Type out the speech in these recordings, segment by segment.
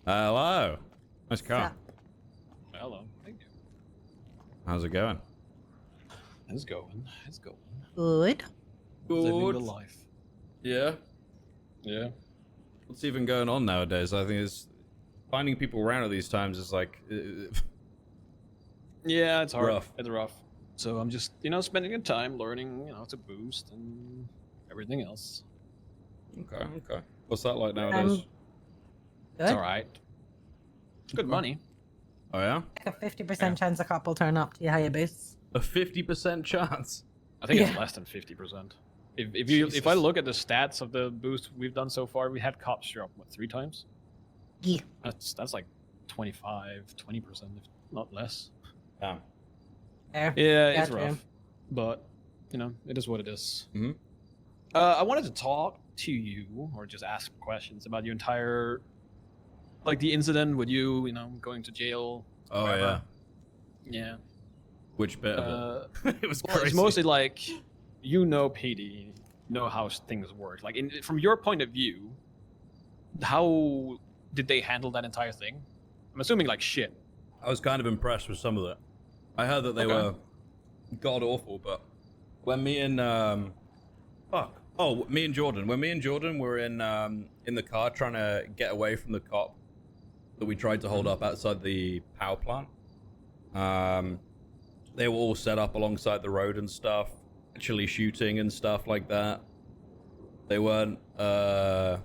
Hello. Nice car. Hello. Thank you. How's it going? It's going. It's going. Good. Living the life. Yeah. Yeah. What's even going on nowadays? I think it's finding people around at these times is like Yeah, it's hard. rough. It's rough. So I'm just, spending the time learning, to boost and everything else. Okay. Okay. What's that like nowadays? Good. It's all right. It's good Okay. money. Oh yeah. Like a 50% chance a cop will turn up to your higher boosts. A 50% chance. I think it's Yeah. less than 50%. If I look at the stats of the boost we've done so far, we had cops show up 3 times. Yeah. That's like 25, 20%, if not less. Damn. Fair. Yeah, it's Gotcha. rough, but it is what it is. Mhm. I wanted to talk to you, or just ask questions about your entire, like the incident with you, going to jail. Oh wherever. yeah. Yeah. Which bit of it? It was Well, crazy. it's mostly like, PD, know how things work. Like, from your point of view, how did they handle that entire thing? I'm assuming like shit. I was kind of impressed with some of it. I heard that they Okay. were god awful, but when me and me and Jordan were in the car trying to get away from the cop that we tried to hold up outside the power plant. They were all set up alongside the road and stuff, actually shooting and stuff like that. They weren't I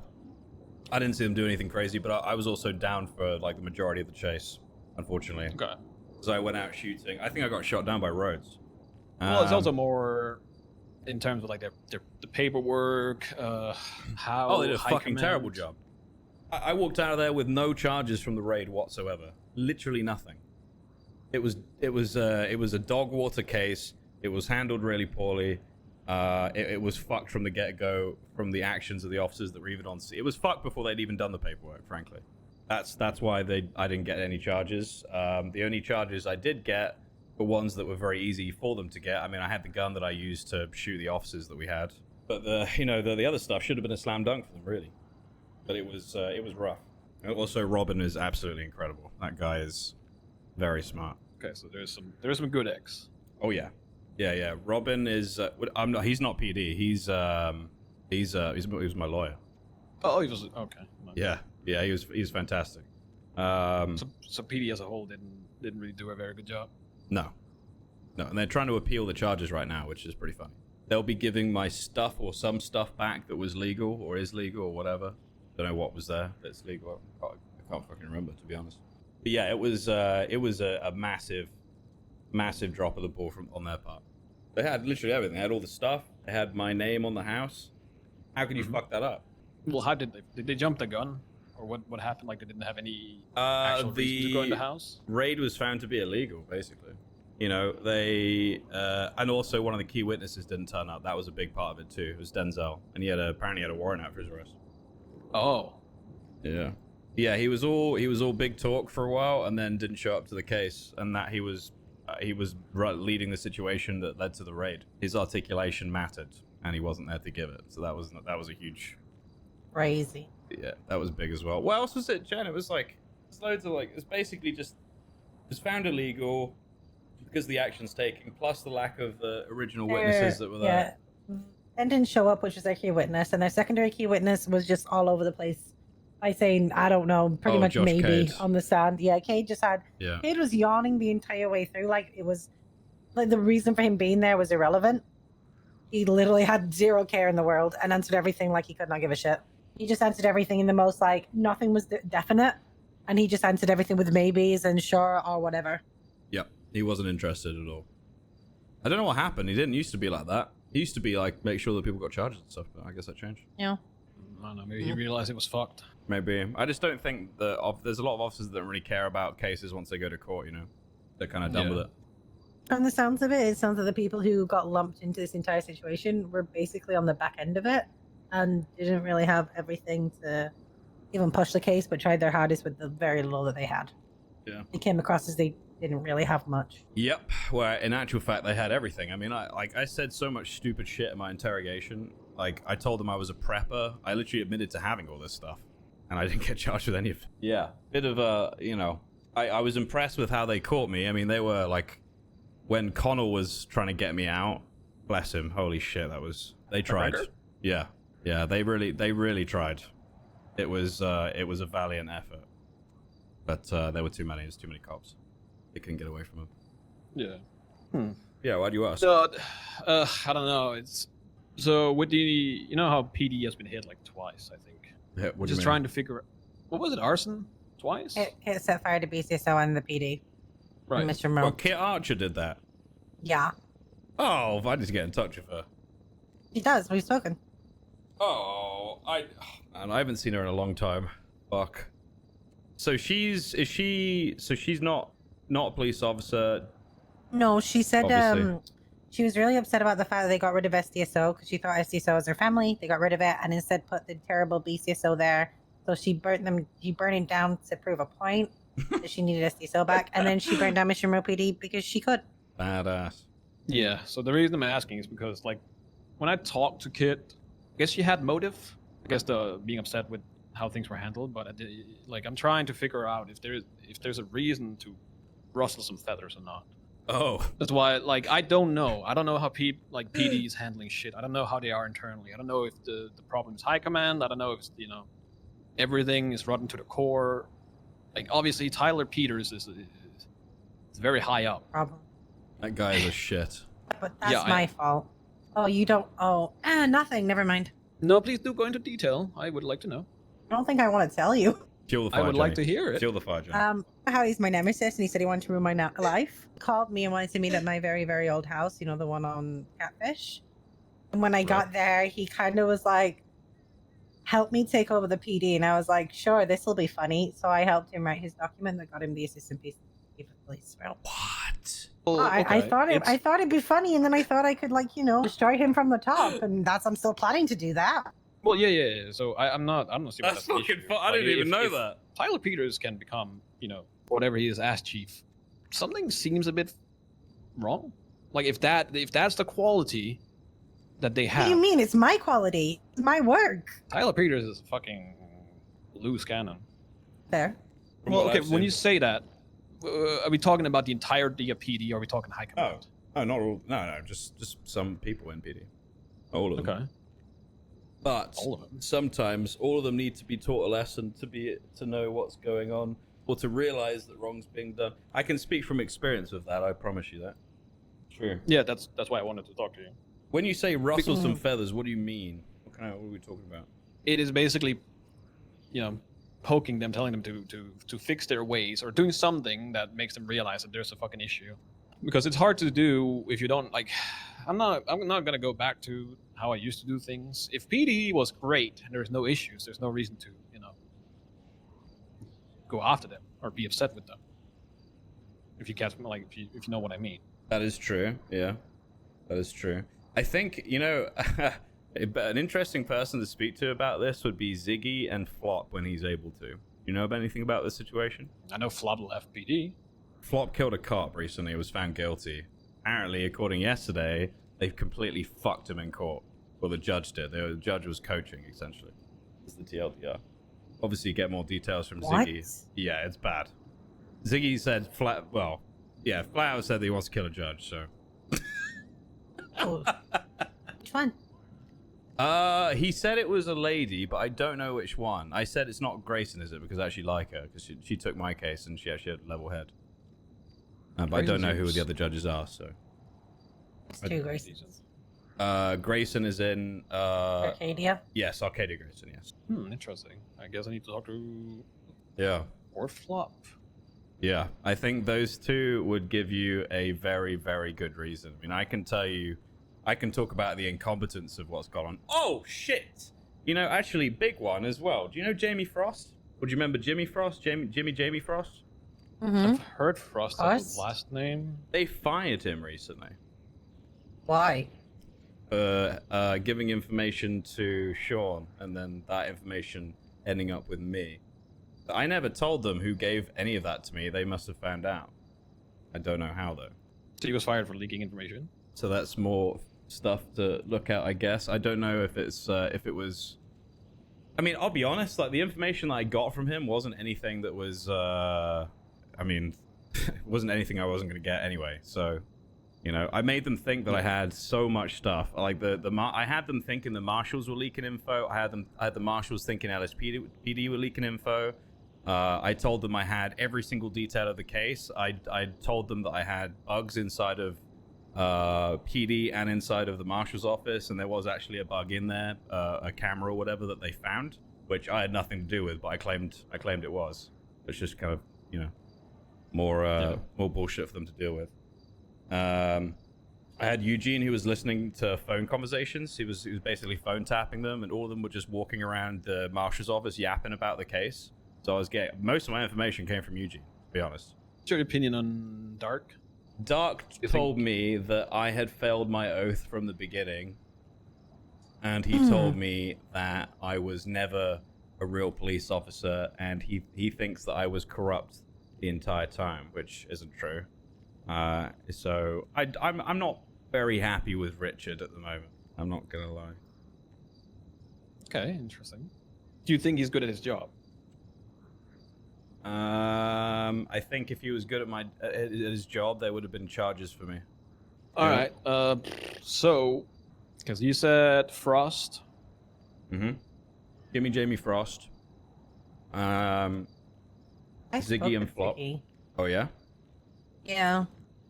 didn't see them do anything crazy, but I was also down for like the majority of the chase, unfortunately. Okay. So I went out shooting. I think I got shot down by Rhodes. Well, it's also more in terms of like the paperwork, how. Oh, they did a high fucking command- terrible job. I walked out of there with no charges from the raid whatsoever. Literally nothing. It was a dog water case. It was handled really poorly. It was fucked from the get-go from the actions of the officers that were even on scene. It was fucked before they'd even done the paperwork, frankly. That's why I didn't get any charges. The only charges I did get were ones that were very easy for them to get. I mean, I had the gun that I used to shoot the officers that we had, but the other stuff should have been a slam dunk for them, really. But it was rough. And also, Robin is absolutely incredible. That guy is very smart. Okay, so there's some good X. Oh yeah. Yeah. Robin is. He's not PD. He was my lawyer. Oh, he was okay. Yeah. He was fantastic. So PD as a whole didn't really do a very good job. No, and they're trying to appeal the charges right now, which is pretty funny. They'll be giving my stuff or some stuff back that was legal or is legal or whatever. Don't know what was there that's legal. I can't fucking remember, to be honest. But yeah, it was a massive drop of the ball on their part. They had literally everything. They had all the stuff. They had my name on the house. How could you fuck that up? Well, how did they jump the gun, or what happened? Like they didn't have any actual reason to go in the house. Raid was found to be illegal, basically. They and also one of the key witnesses didn't turn up. That was a big part of it too. It was Denzel, and he apparently had a warrant out for his arrest. Oh. Yeah. He was all big talk for a while, and then didn't show up to the case, and that he was leading the situation that led to the raid. His articulation mattered, and he wasn't there to give it. So that was a huge. Crazy. Yeah, that was big as well. What else was it, Jen? It was like it's loads of it's basically just it was found illegal because the actions taken, plus the lack of the original witnesses that were there. Yeah. And didn't show up, which was their key witness, and their secondary key witness was just all over the place by saying, I don't know, pretty much Josh maybe Cade. on the stand. Yeah, Cade just had. Yeah. Cade was yawning the entire way through, like it was like the reason for him being there was irrelevant. He literally had zero care in the world and answered everything like he could not give a shit. He just answered everything in the most like nothing was definite, and he just answered everything with maybes and sure or whatever. Yep, he wasn't interested at all. I don't know what happened. He didn't used to be like that. He used to be like make sure that people got charges and stuff, but I guess that changed. Yeah. I don't know. Maybe he realized it was fucked. Maybe. I just don't think there's a lot of officers that don't really care about cases once they go to court. They're kind of done with it. From the sounds of it, it sounds like the people who got lumped into this entire situation were basically on the back end of it and didn't really have everything to even push the case, but tried their hardest with the very little that they had. Yeah. It came across as they didn't really have much. Yep. Where in actual fact they had everything. I mean, I said so much stupid shit in my interrogation. Like I told them I was a prepper. I literally admitted to having all this stuff. and I didn't get charged with any of it. Yeah, bit of a, you know, I was impressed with how they caught me. I mean, they were like, when Connell was trying to get me out, bless him, holy shit, they tried. Yeah, they really tried. It was a valiant effort, but there were too many cops. They couldn't get away from them. Yeah. Yeah, why do you ask? So, I don't know. It's so with the, you know how PD has been hit like twice, I think. Yeah, what do you Just mean? trying to figure. What was it? Arson? Twice? It set fire to BCSO and the PD. Right. Mr. Mo. Well, Kit Archer did that. Yeah. Oh, I need to get in touch with her. He does. We've spoken. Oh, man, I haven't seen her in a long time. Fuck. So she's not a police officer. No, she said Obviously. she was really upset about the fact that they got rid of SDSO because she thought SDSO was her family. They got rid of it and instead put the terrible BCSO there. So she burnt him down to prove a point that she needed SDSO back, and then she burnt down Mission Row PD because she could. Badass. Yeah. So the reason I'm asking is because like when I talked to Kit, I guess she had motive. I guess the being upset with how things were handled, but like I'm trying to figure out if there's a reason to rustle some feathers or not. Oh. That's why, like, I don't know how PD is handling shit. I don't know how they are internally. I don't know if the problem is high command. I don't know if it's, you know, everything is rotten to the core. Like, obviously, Tyler Peters is very high up. Problem. That guy is a shit. But that's my fault. Oh, you don't. Oh, nothing. Never mind. No, please do go into detail. I would like to know. I don't think I want to tell you. Fuel the fire, I would Jenny. like to hear it. Fuel the fire, Jenny. How he's my nemesis, and he said he wanted to ruin my life. He called me and wanted to meet at my very, very old house. You know, the one on Catfish. And when I got there, he kind of was like, "Help me take over the PD," and I was like, "Sure, this will be funny." So I helped him write his document that got him the assistant chief of police. Well, What? Well, I thought I thought it'd be funny, and then I thought I could, like, you know, destroy him from the top, and I'm still planning to do that. Well, yeah. So I don't see what That's the fucking issue fun. is. I didn't Like, even know if that. Tyler Peters can become, you know, whatever he is as chief. Something seems a bit wrong. Like if that's the quality that they have. What do you mean? It's my quality. It's my work. Tyler Peters is a fucking loose cannon. There. From Well, what okay, I've when seen. you say that, are we talking about the entirety of PD, or are we talking high command? Oh, not all. No, just some people in PD. All of them. Okay. But All of them. sometimes all of them need to be taught a lesson to know what's going on or to realize that wrong's being done. I can speak from experience with that. I promise you that. True. Yeah, that's why I wanted to talk to you. When you say rustle some feathers, what do you mean? What are we talking about? It is basically, you know, poking them, telling them to fix their ways, or doing something that makes them realize that there's a fucking issue. Because it's hard to do if you don't, like, I'm not gonna go back to how I used to do things. If PD was great and there's no issues, there's no reason to, you know, go after them or be upset with them. If you catch, like, if you know what I mean. That is true. Yeah, that is true. I think, you know, an interesting person to speak to about this would be Ziggy and Flop when he's able to. You know about anything about this situation? I know Flop left PD. Flop killed a cop recently. Was found guilty. Apparently, according yesterday, they completely fucked him in court. Well, the judge did. The judge was coaching, essentially. It's the TLDR. Obviously, you get more details from Ziggy. Yeah, it's bad. Ziggy said flat out said that he wants to kill a judge, so. Oh. Which one? He said it was a lady, but I don't know which one. I said it's not Grayson, is it? Because I actually like her, because she took my case and she actually had a level head. But I don't know who the other judges are, so. It's two Graysons. Grayson is in, Arcadia? Yes, Arcadia Grayson, yes. Interesting. I guess I need to talk to Yeah. or Flop. Yeah, I think those two would give you a very, very good reason. I mean, I can talk about the incompetence of what's gone on. Oh, shit! You know, actually, big one as well. Do you know Jamie Frost? Or do you remember Jimmy Frost? Jamie Frost? Mm-hmm. I've heard Frost as his last name. They fired him recently. Why? Giving information to Sean, and then that information ending up with me. I never told them who gave any of that to me. They must have found out. I don't know how, though. So he was fired for leaking information. So that's more stuff to look at, I guess. I don't know if it's if it was I mean, I'll be honest. Like the information that I got from him wasn't anything that was. I mean, it wasn't anything I wasn't going to get anyway. So, you know, I made them think that I had so much stuff. Like I had them thinking the marshals were leaking info. I had the marshals thinking LSPD were leaking info. I told them I had every single detail of the case. I told them that I had bugs inside of PD and inside of the marshal's office, and there was actually a bug in there, a camera or whatever that they found, which I had nothing to do with, but I claimed it was. It's just kind of, you know, more bullshit for them to deal with. I had Eugene, who was listening to phone conversations. He was basically phone tapping them, and all of them were just walking around the marshal's office yapping about the case. So I was getting most of my information came from Eugene, to be honest. What's your opinion on Dark? Dark told me that I had failed my oath from the beginning, and he told me that I was never a real police officer, and he thinks that I was corrupt the entire time, which isn't true. So I'm not very happy with Richard at the moment. I'm not gonna lie. Okay, interesting. Do you think he's good at his job? I think if he was good at his job, there would have been charges for me. All right. So, because you said Frost. Mm-hmm. Give me Jamie Frost. Ziggy and Flop. Ziggy. Oh yeah. Yeah,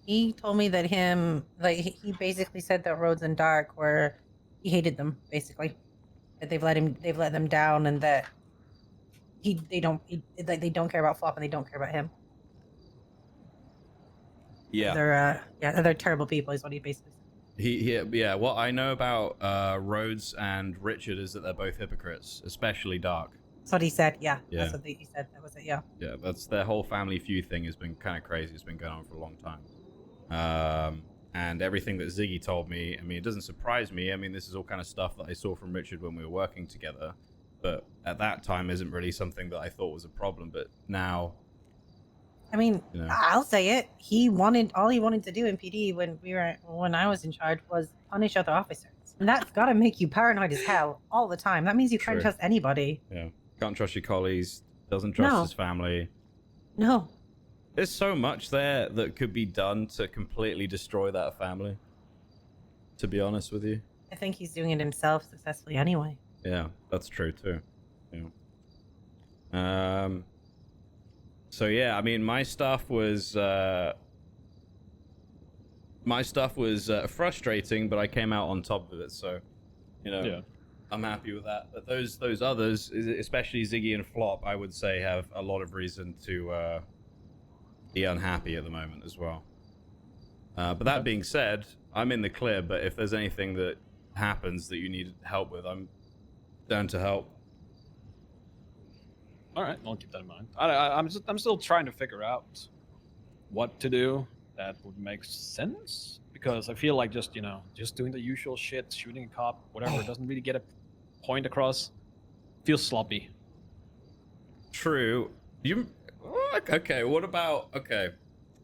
he told me that he basically said that Rhodes and Dark he hated them basically, that they've let them down, and that they don't care about Flop and they don't care about him. Yeah. They're terrible people is what he basically said. Yeah. What I know about Rhodes and Richard is that they're both hypocrites, especially Dark. That's what he said. Yeah. Yeah. That's what he said. That was it. Yeah. Yeah, that's their whole family feud thing has been kind of crazy. It's been going on for a long time. And everything that Ziggy told me, I mean, it doesn't surprise me. I mean, this is all kind of stuff that I saw from Richard when we were working together. But at that time isn't really something that I thought was a problem. But now, I mean, you know. I'll say it. All he wanted to do in PD when I was in charge was punish other officers. And that's got to make you paranoid as hell all the time. That means you can't trust anybody. Yeah. Can't trust your colleagues. Doesn't trust his family. No. There's so much there that could be done to completely destroy that family. To be honest with you. I think he's doing it himself successfully anyway. Yeah, that's true too. Yeah. So yeah, I mean, my stuff was frustrating, but I came out on top of it. So, you know, Yeah. I'm happy with that. But those others, especially Ziggy and Flop, I would say have a lot of reason to be unhappy at the moment as well. But that being said, I'm in the clear. But if there's anything that happens that you need help with, I'm down to help. All right, I'll keep that in mind. I'm still trying to figure out what to do that would make sense, because I feel like just doing the usual shit, shooting a cop, whatever, doesn't really get a point across. Feels sloppy. True. Okay? What about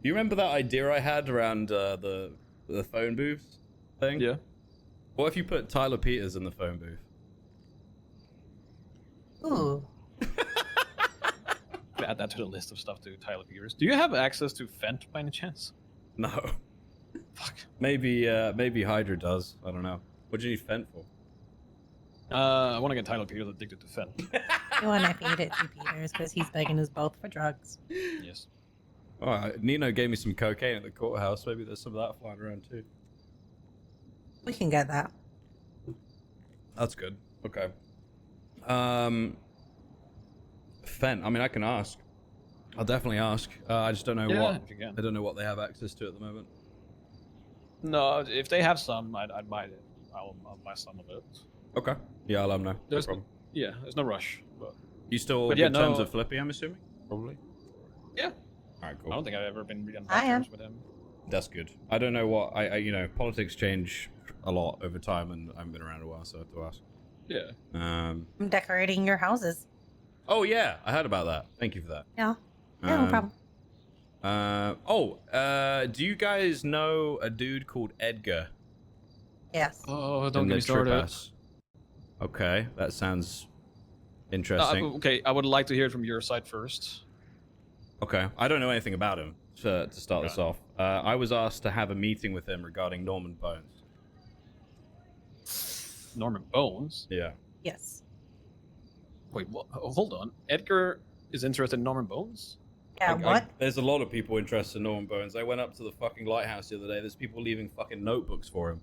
you remember that idea I had around the phone booth thing? Yeah. What if you put Tyler Peters in the phone booth? Ooh. Add that to the list of stuff to Tyler Peters. Do you have access to Fent by any chance? No. Fuck. Maybe Hydra does. I don't know. What do you need Fent for? I want to get Tyler Peters addicted to Fent. You want to feed it to Peters because he's begging us both for drugs. Yes. All right. Nino gave me some cocaine at the courthouse. Maybe there's some of that flying around too. We can get that. That's good. Okay. Fent. I mean, I can ask. I'll definitely ask. I just don't know what. If you can. I don't know what they have access to at the moment. No, if they have some, I'd buy it. I'll buy some of it. Okay. Yeah, I'll let them know. There's no problem. Yeah, there's no rush. But You still But good yeah, terms no- of Flippy, I'm assuming? Probably. yeah, All right, cool. I don't think I've ever been really on I bad am. terms with him. That's good. I don't know what politics change a lot over time, and I've been around a while, so I have to ask. Yeah. I'm decorating your houses. Oh yeah, I heard about that. Thank you for that. Yeah. Yeah, no problem. Do you guys know a dude called Edgar? Yes. Oh, don't in get me the Trip started. House? Okay, that sounds Interesting. Okay, I would like to hear it from your side first. Okay, I don't know anything about him to start this off. I was asked to have a meeting with him regarding Norman Bones. Norman Bones? Yeah. Yes. Wait, what? Oh, hold on. Edgar is interested in Norman Bones? Yeah, what? There's a lot of people interested in Norman Bones. I went up to the fucking lighthouse the other day. There's people leaving fucking notebooks for him.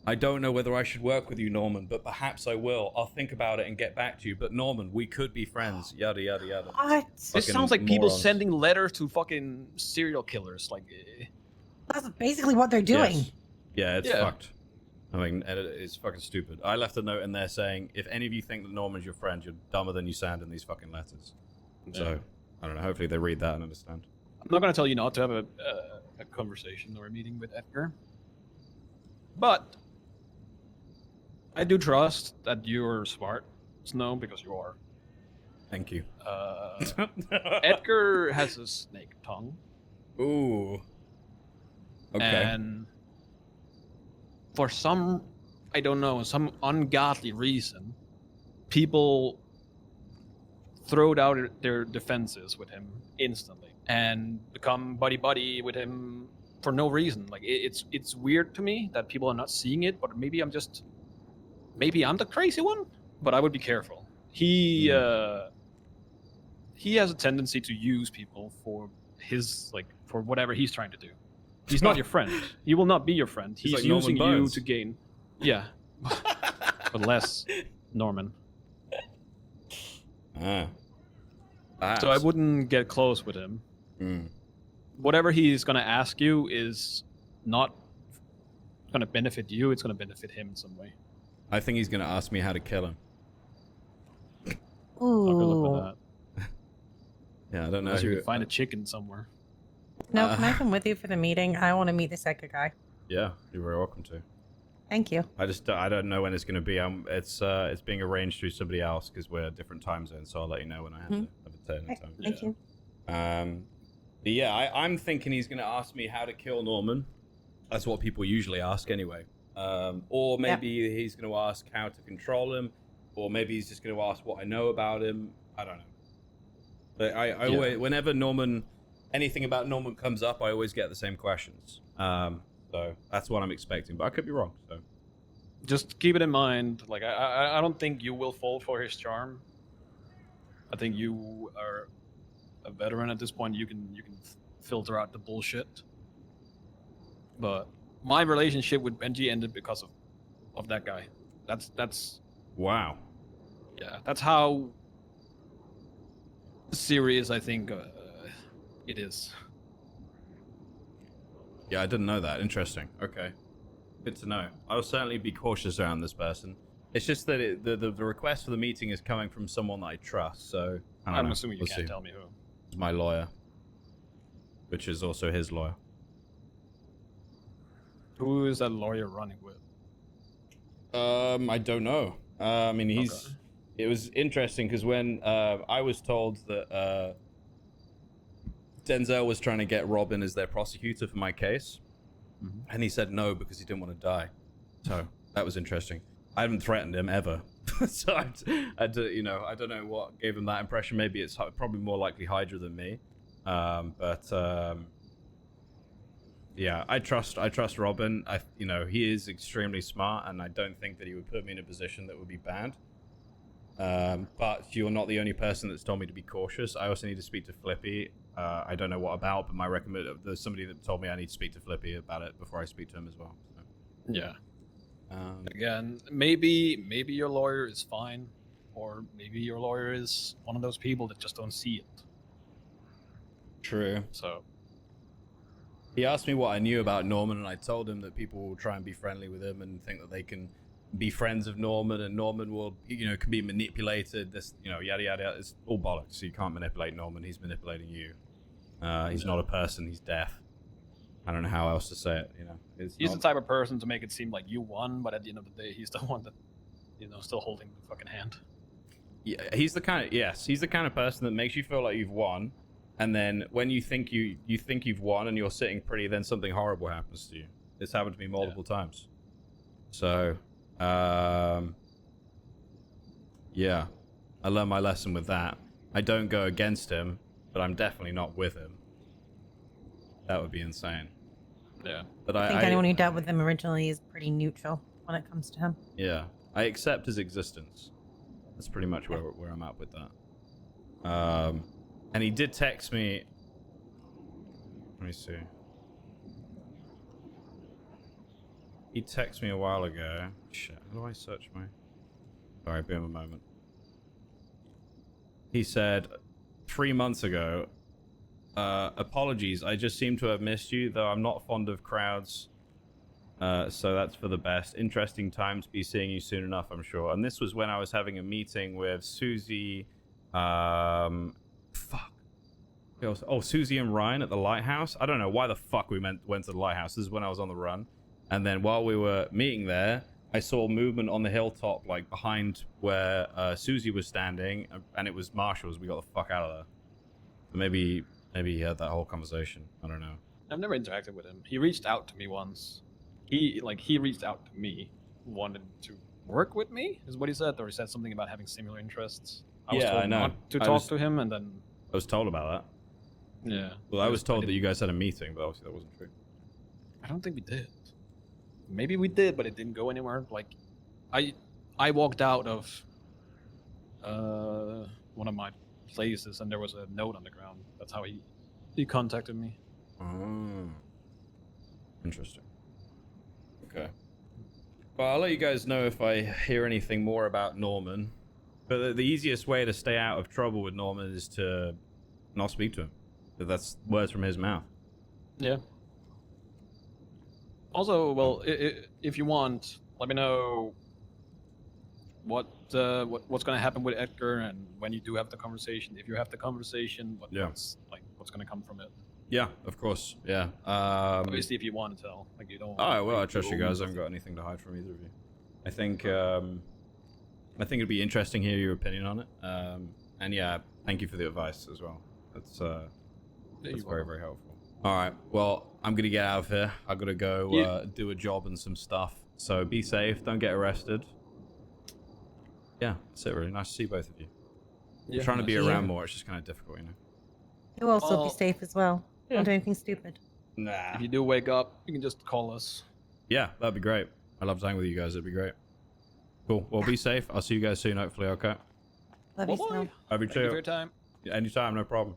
I don't know whether I should work with you, Norman, but perhaps I will. I'll think about it and get back to you. But Norman, we could be friends. Yada yada yada. What? This sounds like people sending letters to fucking serial killers. Like, That's basically what they're doing. Yes. Yeah, it's fucked. I mean, it's fucking stupid. I left a note in there saying, if any of you think that Norman's your friend, you're dumber than you sound in these fucking letters. So, I don't know. Hopefully they read that and understand. I'm not going to tell you not to have a conversation or a meeting with Edgar. But I do trust that you're smart, Snow, because you are. Thank you. Edgar has a snake tongue. Ooh. Okay. And for some, I don't know, some ungodly reason, people throw out their defenses with him instantly and become buddy-buddy with him for no reason. Like, it's weird to me that people are not seeing it, but maybe I'm the crazy one, but I would be careful. He has a tendency to use people for his, like, for whatever he's trying to do. He's not your friend. He will not be your friend. He's like using Norman you Bones. to gain. Yeah. But less Norman. Perhaps. So I wouldn't get close with him. Whatever he's going to ask you is not going to benefit you. It's going to benefit him in some way. I think he's going to ask me how to kill him. I'll go look Ooh. for that. Yeah, I don't know Unless you who... can find a chicken somewhere. No, can I come with you for the meeting? I want to meet this Edgar guy. Yeah, you're very welcome to. Thank you. I don't know when it's going to be. It's being arranged through somebody else because we're different time zones, so I'll let you know when I have a turn in time. Thank you. But yeah, I'm thinking he's going to ask me how to kill Norman. That's what people usually ask anyway. Or maybe he's going to ask how to control him, or maybe he's just going to ask what I know about him. I don't know. But I always, whenever anything about Norman comes up, I always get the same questions. So that's what I'm expecting, but I could be wrong. So Just keep it in mind. Like, I don't think you will fall for his charm. I think you are a veteran at this point. You can filter out the bullshit. But my relationship with Benji ended because of that guy. That's wow. Yeah, that's how serious I think it is. Yeah, I didn't know that. Interesting. Okay. Good to know. I'll certainly be cautious around this person. It's just that the request for the meeting is coming from someone that I trust, so I don't I'm know. assuming you We'll can't see. tell me who. It's my lawyer, which is also his lawyer. Who is that lawyer running with? I don't know. I mean, Okay. It was interesting because when I was told that Denzel was trying to get Robin as their prosecutor for my case, and he said no because he didn't want to die. So that was interesting. I haven't threatened him ever, so I don't know what gave him that impression. Maybe it's probably more likely Hydra than me, yeah, I trust Robin. He is extremely smart, and I don't think that he would put me in a position that would be bad. But you're not the only person that's told me to be cautious. I also need to speak to Flippy. I don't know what about, but there's somebody that told me I need to speak to Flippy about it before I speak to him as well. So. Yeah. Again, maybe your lawyer is fine, or maybe your lawyer is one of those people that just don't see it. True. So he asked me what I knew about Norman, and I told him that people will try and be friendly with him and think that they can be friends of Norman, and Norman will, can be manipulated. This, yada yada yada. It's all bollocks. You can't manipulate Norman. He's manipulating you. He's not a person. He's deaf. I don't know how else to say it. he's the type of person to make it seem like you won, but at the end of the day, he's the one that, still holding the fucking hand. Yeah, he's the kind of person that makes you feel like you've won, and then when you think you've won and you're sitting pretty, then something horrible happens to you. This happened to me multiple times. So, yeah. I learned my lesson with that. I don't go against him, but I'm definitely not with him. That would be insane. Yeah. But I think anyone who dealt with him originally is pretty neutral when it comes to him. Yeah, I accept his existence. That's pretty much where I'm at with that. And he did text me. Let me see. He texted me a while ago. Shit, how do I search my... Sorry, be a moment. He said 3 months ago, apologies, I just seem to have missed you, though I'm not fond of crowds. So that's for the best. Interesting times. Be seeing you soon enough, I'm sure. And this was when I was having a meeting with Susie. Fuck. Oh, Susie and Ryan at the lighthouse. I don't know why the fuck we went to the lighthouse. This is when I was on the run. And then while we were meeting there, I saw movement on the hilltop, like behind where Susie was standing, and it was Marshall's. We got the fuck out of there. Maybe he had that whole conversation. I don't know. I've never interacted with him. He reached out to me once. He reached out to me, wanted to work with me, is what he said, or he said something about having similar interests. I was told I know. not to talk to him, and then I was told about that. yeah. Well, I was told that you guys had a meeting, but obviously that wasn't true. I don't think we did. Maybe we did, but it didn't go anywhere. Like, I walked out of one of my places, and there was a note on the ground. That's how he contacted me. Oh, interesting. Okay. Well, I'll let you guys know if I hear anything more about Norman. But the easiest way to stay out of trouble with Norman is to not speak to him. That's words from his mouth. Yeah. Also, well, if you want, let me know what's going to happen with Edgar, and when you do have the conversation, if you have the conversation, what's going to come from it. Yeah, of course. Yeah. Obviously, if you want to tell, like you don't. Oh well, I trust you guys. I haven't got anything to hide from either of you. I think it'd be interesting to hear your opinion on it. And yeah, thank you for the advice as well. That's very, very helpful. All right. Well, I'm gonna get out of here. I gotta go do a job and some stuff. So be safe. Don't get arrested. Yeah, that's it. Really nice to see both of you. Yeah, Trying to be around more. It's just kind of difficult, you know. You also be safe as well. Yeah. Don't do anything stupid. Nah. If you do wake up, you can just call us. Yeah, that'd be great. I love talking with you guys. It'd be great. Cool. Well, be safe. I'll see you guys soon. Hopefully, okay. Love you, Snow. Love you Thank you too. for your time. Anytime, no problem.